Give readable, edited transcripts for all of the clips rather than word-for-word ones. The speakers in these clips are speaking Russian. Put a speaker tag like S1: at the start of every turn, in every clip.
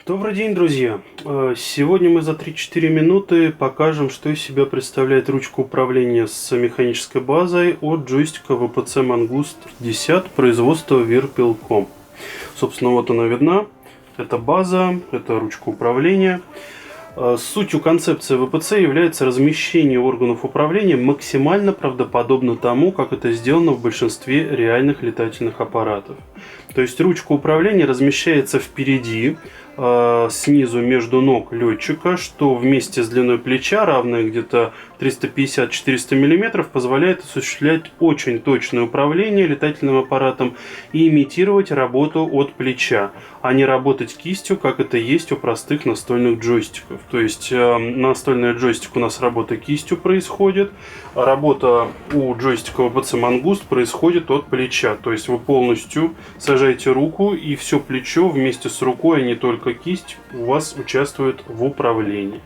S1: Добрый день, друзья! Сегодня мы за 3-4 минуты покажем, что из себя представляет ручка управления с механической базой от джойстика VPC Mangust 10 производства Virpil.com. Собственно, вот она видна. Это база, это ручка управления. Сутью концепции VPC является размещение органов управления максимально правдоподобно тому, как это сделано в большинстве реальных летательных аппаратов. То есть ручка управления размещается впереди, снизу между ног летчика, что вместе с длиной плеча, равной где-то 350-400 мм, позволяет осуществлять очень точное управление летательным аппаратом и имитировать работу от плеча, а не работать кистью, как это есть у простых настольных джойстиков. То есть настольный джойстик у нас работа кистью происходит, а работа у джойстика VPC Mangust происходит от плеча. То есть вы полностью сажаете руку, и все плечо вместе с рукой, а не только кисть, у вас участвует в управлении.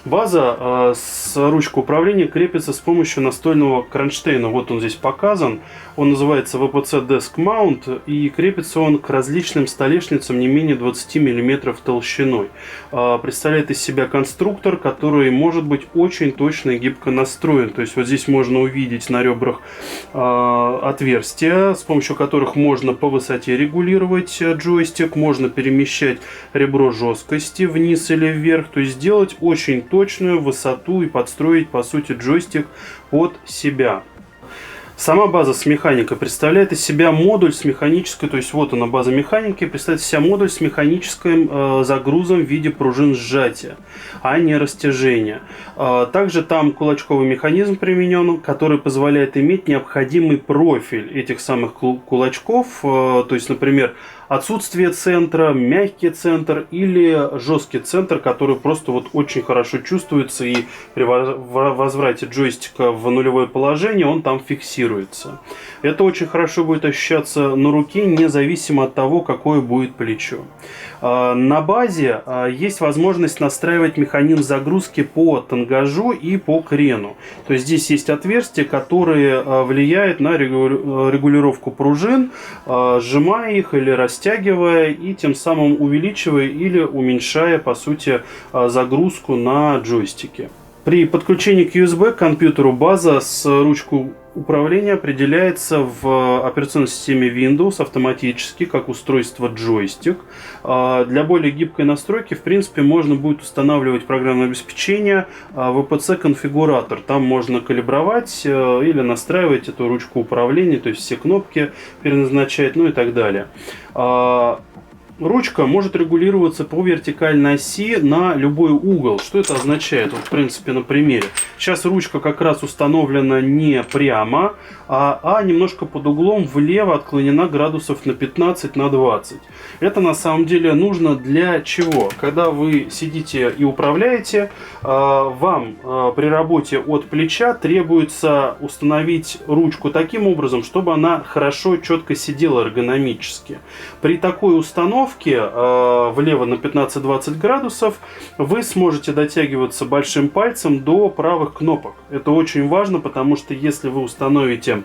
S1: База с ручкой управления крепится с помощью настольного кронштейна. Вот он здесь показан. Он называется VPC Desk Mount, и крепится он к различным столешницам не менее 20 мм толщиной. Представляет из себя конструктор, который может быть очень точно и гибко настроен. То есть вот здесь можно увидеть на ребрах отверстия, с помощью которых можно по высоте регулировать джойстик, можно перемещать ребро жесткости вниз или вверх, то есть сделать очень точную высоту и подстроить, по сути, джойстик под себя. Сама база с механикой представляет из себя модуль с механической, то есть вот она база механики, представляет из себя модуль с механическим загрузом в виде пружин сжатия, а не растяжения. Также там кулачковый механизм применен, который позволяет иметь необходимый профиль этих самых кулачков, то есть, например, отсутствие центра, мягкий центр или жесткий центр, который просто вот очень хорошо чувствуется, и при возврате джойстика в нулевое положение он там фиксируется. Это очень хорошо будет ощущаться на руке, независимо от того, какое будет плечо. На базе есть возможность настраивать механизм загрузки по тангажу и по крену. То есть здесь есть отверстия, которые влияют на регулировку пружин, сжимая их или растягивая, и тем самым увеличивая или уменьшая, по сути, загрузку на джойстике. При подключении к USB к компьютеру база с ручкой управления определяется в операционной системе Windows автоматически, как устройство джойстик. Для более гибкой настройки, в принципе, можно будет устанавливать программное обеспечение VPC конфигуратор. Там можно калибровать или настраивать эту ручку управления, то есть все кнопки переназначать, ну и так далее. Ручка может регулироваться по вертикальной оси на любой угол. Что это означает? Вот, в принципе, на примере. Сейчас ручка как раз установлена не прямо, а немножко под углом влево, отклонена градусов на 15 на 20. Это на самом деле нужно для чего? Когда вы сидите и управляете, вам при работе от плеча требуется установить ручку таким образом, чтобы она хорошо, четко сидела эргономически. При такой установке влево на 15-20 градусов вы сможете дотягиваться большим пальцем до правых кнопок. Это очень важно, потому что если вы установите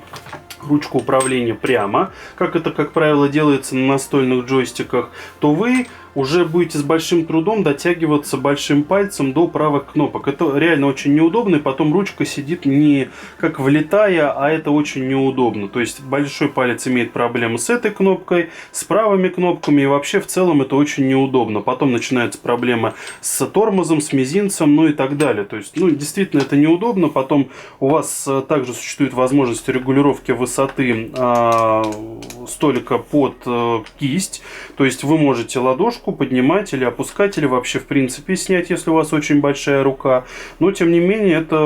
S1: ручку управления прямо, как это, как правило, делается на настольных джойстиках, то вы уже будете с большим трудом дотягиваться большим пальцем до правых кнопок. Это реально очень неудобно, и потом ручка сидит не как влетая, а это очень неудобно. То есть большой палец имеет проблемы с этой кнопкой, с правыми кнопками, и вообще в целом это очень неудобно. Потом начинаются проблемы с тормозом, с мизинцем, ну и так далее. То есть, действительно это неудобно. Потом у вас также существует возможность регулировки высоты столика под кисть. То есть вы можете ладошку поднимать или опускать, или вообще в принципе снять, если у вас очень большая рука. Но тем не менее это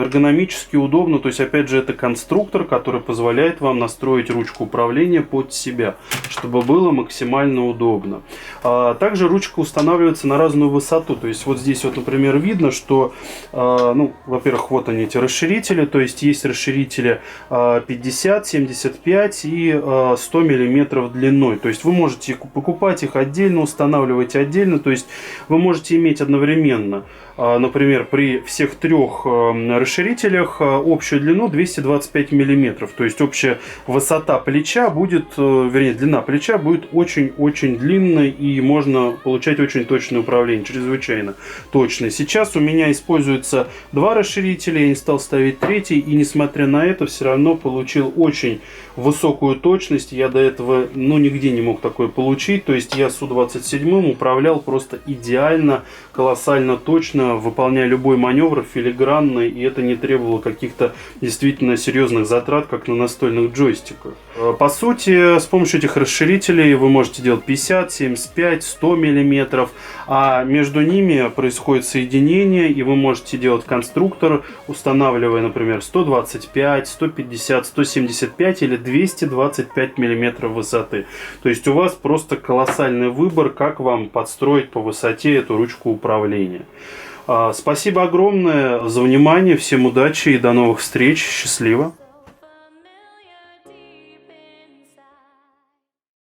S1: эргономически удобно. То есть опять же это конструктор, который позволяет вам настроить ручку управления под себя, чтобы было максимально удобно. Также ручка устанавливается на разную высоту. То есть вот здесь вот, например, видно, что во-первых, вот они, эти расширители. То есть есть расширители 50, 75 и 100 мм длиной. То есть вы можете покупать их отдельно, устанавливать отдельно. То есть вы можете иметь одновременно например, при всех трех расширителях общую длину 225 миллиметров. То есть общая высота плеча будет, вернее, длина плеча будет очень-очень длинной, и можно получать очень точное управление, чрезвычайно точное. Сейчас у меня используется два расширителя, я не стал ставить третий, и несмотря на это, все равно получил очень высокую точность. Я до этого, нигде не мог такое получить. То есть я Су-27 управлял просто идеально, колоссально точно, выполняя любой маневр филигранно, и это не требовало каких-то действительно серьезных затрат, как на настольных джойстиках. По сути, с помощью этих расширителей вы можете делать 50, 75, 100 миллиметров, а между ними происходит соединение, и вы можете делать конструктор, устанавливая, например, 125, 150, 175 или 225 миллиметров высоты. То есть у вас просто колоссальный выбор, как вам подстроить по высоте эту ручку управления. Спасибо огромное за внимание, всем удачи и до новых встреч, счастливо!